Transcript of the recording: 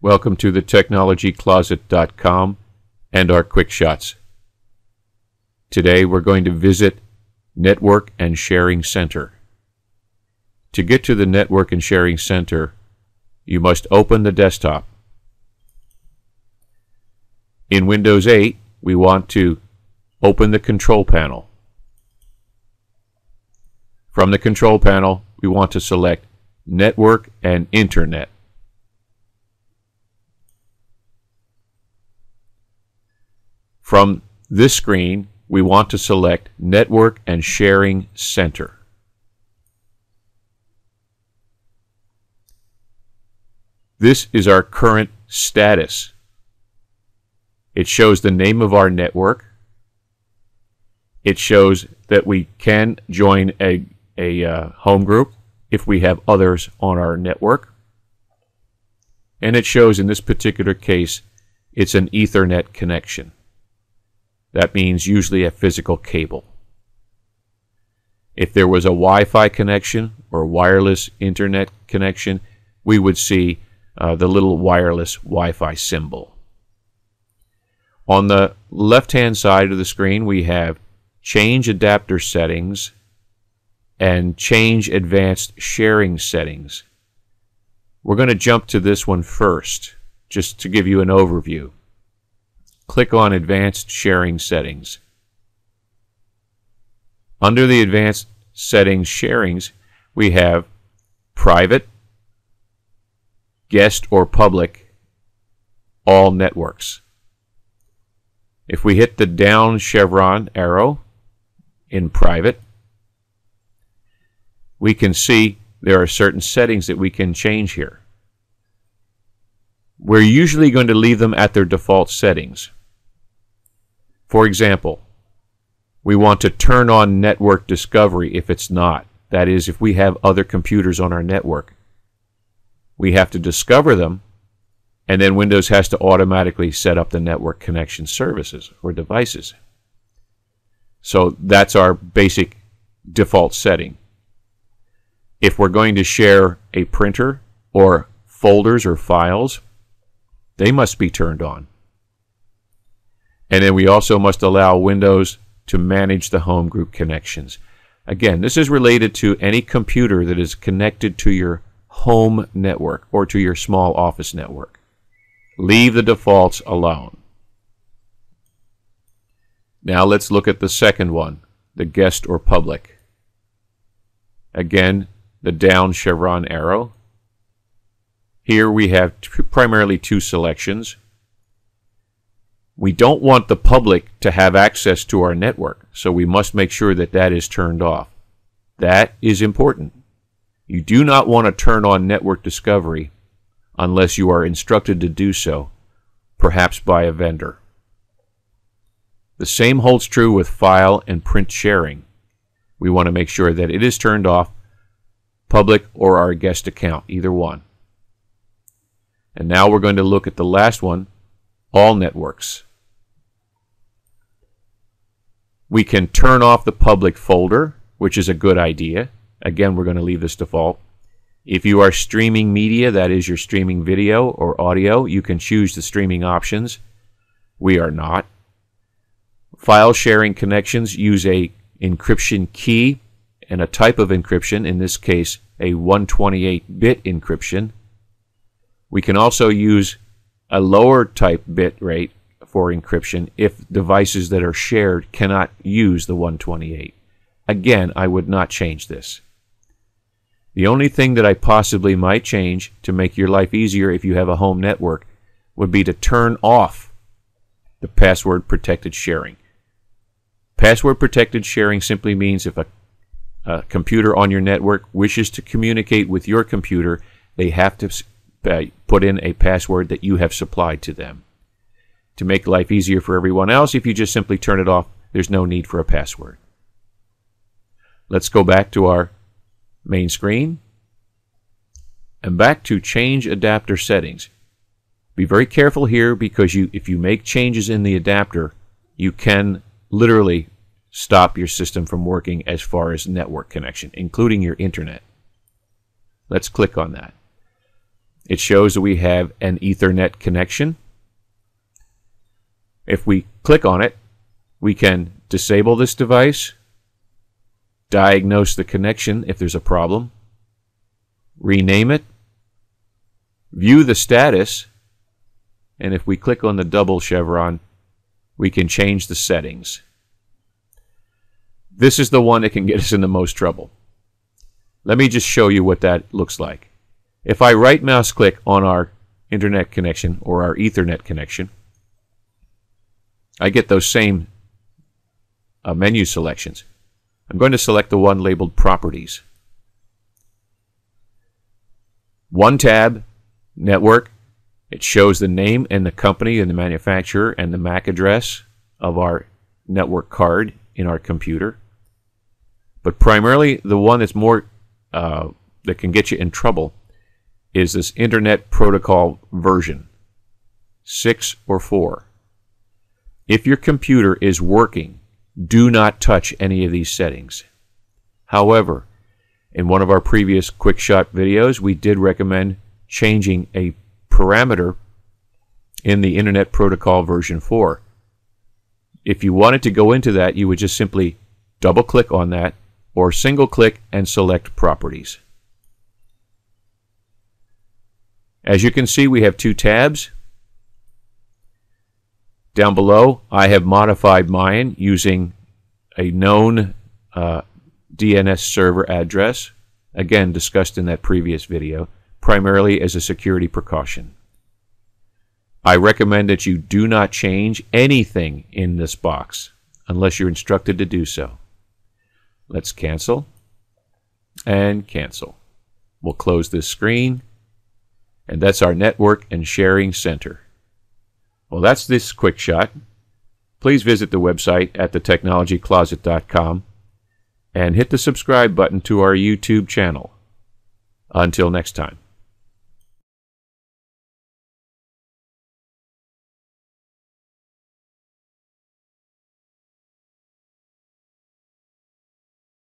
Welcome to the technologycloset.com and our quick shots. Today we're going to visit Network and Sharing Center. To get to the Network and Sharing Center, you must open the desktop. In Windows 8, we want to open the control panel. From the control panel, we want to select Network and Internet. From this screen, we want to select Network and Sharing Center. This is our current status. It shows the name of our network. It shows that we can join a home group if we have others on our network. And it shows in this particular case, it's an Ethernet connection. That means usually a physical cable. If there was a Wi-Fi connection or wireless internet connection, we would see the little wireless Wi-Fi symbol. On the left-hand side of the screen, we have Change Adapter Settings and Change Advanced Sharing Settings. We're going to jump to this one first, just to give you an overview. Click on Advanced Sharing Settings. Under the Advanced Settings Sharings, we have Private, Guest or Public, All Networks. If we hit the down chevron arrow in Private, we can see there are certain settings that we can change here. We're usually going to leave them at their default settings. For example, we want to turn on network discovery if it's not. That is, if we have other computers on our network. We have to discover them, and then Windows has to automatically set up the network connection services or devices. So that's our basic default setting. If we're going to share a printer or folders or files, they must be turned on. And then we also must allow Windows to manage the home group connections. Again, this is related to any computer that is connected to your home network or to your small office network. Leave the defaults alone. Now let's look at the second one, the guest or public. Again, the down chevron arrow. Here we have primarily two selections. We don't want the public to have access to our network, so we must make sure that that is turned off. That is important. You do not want to turn on network discovery unless you are instructed to do so, perhaps by a vendor. The same holds true with file and print sharing. We want to make sure that it is turned off, public or our guest account, either one. And now we're going to look at the last one, all networks. We can turn off the public folder, which is a good idea. Again, we're going to leave this default. If you are streaming media, that is, you're streaming video or audio, you can choose the streaming options. We are not. File sharing connections use a encryption key and a type of encryption, in this case a 128-bit encryption. We can also use a lower type bit rate for encryption if devices that are shared cannot use the 128. Again, I would not change this. The only thing that I possibly might change to make your life easier if you have a home network would be to turn off the password protected sharing. Password protected sharing simply means if a computer on your network wishes to communicate with your computer, they have to put in a password that you have supplied to them. To make life easier for everyone else, if you just simply turn it off, there's no need for a password. Let's go back to our main screen and back to Change Adapter Settings. Be very careful here because if you make changes in the adapter, you can literally stop your system from working as far as network connection, including your internet. Let's click on that. It shows that we have an Ethernet connection. If we click on it, we can disable this device, diagnose the connection if there's a problem, rename it, view the status, and if we click on the double chevron, we can change the settings. This is the one that can get us in the most trouble. Let me just show you what that looks like. If I right mouse click on our internet connection or our Ethernet connection, I get those same menu selections. I'm going to select the one labeled Properties. One tab, Network. It shows the name and the company and the manufacturer and the MAC address of our network card in our computer. But primarily the one that's more that can get you in trouble is this Internet Protocol version 6 or 4. If your computer is working, do not touch any of these settings. However, in one of our previous quick shot videos, we did recommend changing a parameter in the Internet Protocol version 4. If you wanted to go into that, you would just simply double click on that or single click and select Properties. As you can see, we have two tabs. Down below, I have modified mine using a known DNS server address, again discussed in that previous video, primarily as a security precaution. I recommend that you do not change anything in this box unless you're instructed to do so. Let's cancel and cancel. We'll close this screen, and that's our network and sharing center. Well, that's this quick shot. Please visit the website at thetechnologycloset.com and hit the subscribe button to our YouTube channel. Until next time.